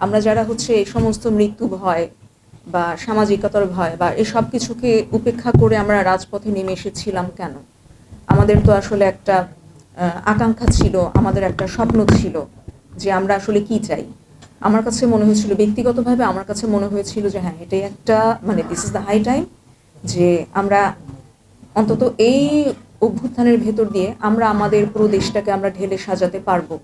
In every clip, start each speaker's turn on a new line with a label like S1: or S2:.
S1: আমরা যারা হচ্ছে এই সমস্ত মৃত্যু ভয় বা সামাজিকতার ভয় বা এই সব কিছুকে উপেক্ষা করে আমরা রাজপথে নেমে এসেছিলাম কেন? আমাদের তো আসলে একটা আকাঙ্ক্ষা ছিল, আমাদের একটা স্বপ্ন ছিল যে আমরা আসলে কি চাই। আমার কাছে মনে হয়েছিল, ব্যক্তিগতভাবে আমার কাছে মনে হয়েছিল যে হ্যাঁ, এটাই একটা মানে this is the high time যে আমরা অন্তত এই অভ্যুত্থানের ভেতর দিয়ে আমরা আমাদের পুরো দেশটাকে আমরা ঢেলে সাজাতে পারবো।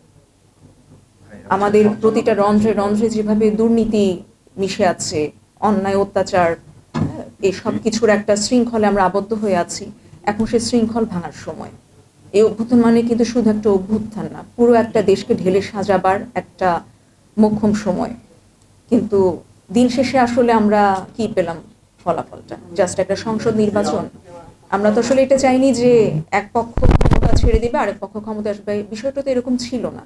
S1: আমাদের প্রতিটা রন্ধ্রে রন্ধ্রে যেভাবে দুর্নীতি মিশে আছে, অন্যায় অত্যাচার, এই সব কিছুর একটা শৃঙ্খলে আমরা আবদ্ধ হয়ে আছি। এখন সে শৃঙ্খল ভাঙার সময়। এই অভ্যুত্থান মানে কিন্তু শুধু একটা অভ্যুত্থান না, পুরো একটা দেশকে ঢেলে সাজাবার একটা মোক্ষম সময়। কিন্তু দিন শেষে আসলে আমরা কি পেলাম? ফলাফলটা জাস্ট একটা সংসদ নির্বাচন। আমরা তো আসলে এটা চাইনি যে এক পক্ষ ক্ষমতা ছেড়ে দিবে আরেক পক্ষ ক্ষমতা আসবে, বিষয়টা তো এরকম ছিল না।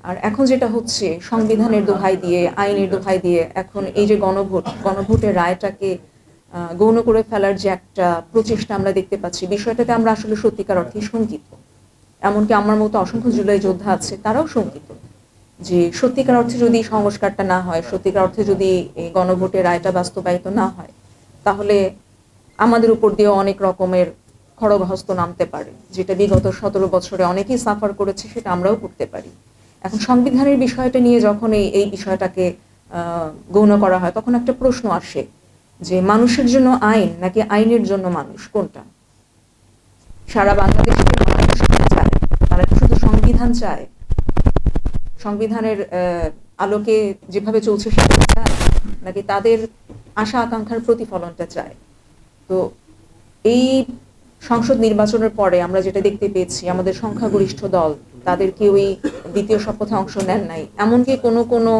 S1: আর এখন যেটা হচ্ছে, সংবিধানের দোহাই দিয়ে, আইনের দোহাই দিয়ে এখন এই যে গণভোটের রায়টাকে গৌণ করে ফেলার যে একটা প্রচেষ্টা আমরা দেখতে পাচ্ছি, বিষয়টাতে আমরা আসলে সত্যিকার অর্থে শঙ্কিত। এমনকি আমার মতো অসংখ্য জুলাই যোদ্ধা আছে, তারাও শঙ্কিত যে সত্যিকার অর্থে যদি সংস্কারটা না হয়, সত্যিকার অর্থে যদি এই গণভোটের রায়টা বাস্তবায়িত না হয়, তাহলে আমাদের উপর দিয়েও অনেক রকমের খড়গহস্ত নামতে পারে, যেটা বিগত 17 বছরে অনেকেই সাফার করেছে, সেটা আমরাও করতে পারি। এখন সংবিধানের বিষয়টা নিয়ে যখন এই বিষয়টাকে গৌণ করা হয়, তখন একটা প্রশ্ন আসে যে মানুষের জন্য আইন নাকি আইনের জন্য মানুষ, কোনটা? সারা বাংলাদেশের মানুষ কি চায়? তারা কি শুধু সংবিধান চায়? সংবিধানের আলোকে যেভাবে চলছে সেটা চায়, নাকি তাদের আশা আকাঙ্ক্ষার প্রতিফলনটা চায়? তো এই সংসদ নির্বাচনের পরে আমরা যেটা দেখতে পেয়েছি, আমাদের সংখ্যাগরিষ্ঠ দল তাদের কেউই দ্বিতীয় শপথে অংশ নেন নাই। এমনকি কোনো কোনো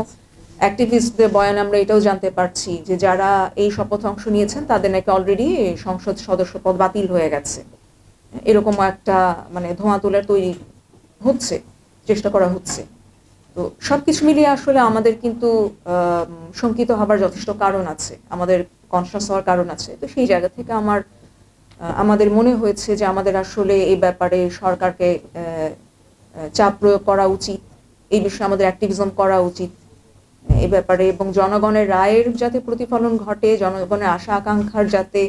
S1: অ্যাক্টিভিস্টদের বয়ান আমরা এটাও জানতে পারছি যে যারা এই শপথে অংশ নিয়েছেন তাদের নাকি অলরেডি সংসদ সদস্য পদ বাতিল হয়ে গেছে। এরকম একটা মানে ধোঁয়া তোলার তৈরি হচ্ছে, চেষ্টা করা হচ্ছে। তো সবকিছু মিলিয়ে আসলে আমাদের কিন্তু শঙ্কিত হবার যথেষ্ট কারণ আছে, আমাদের কনসাস হওয়ার কারণ আছে। তো সেই জায়গা থেকে আমাদের মনে হয়েছে যে আমাদের আসলে এই ব্যাপারে সরকারকে চাপ প্রয়োগ করা উচিত, এই বিষয়ে আমাদের অ্যাক্টিভিজম করা উচিত এই ব্যাপারে, এবং জনগণের রায়ের যাতে প্রতিফলন ঘটে, জনগণের আশা আকাঙ্ক্ষার যাতে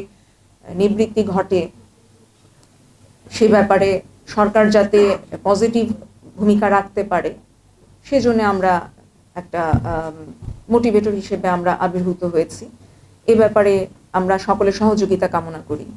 S1: নিবৃত্তি ঘটে, সে ব্যাপারে সরকার যাতে পজিটিভ ভূমিকা রাখতে পারে, সেজন্য আমরা একটা মোটিভেটর হিসেবে আমরা আবির্ভূত হয়েছি। এ ব্যাপারে আমরা সকলের সহযোগিতা কামনা করি।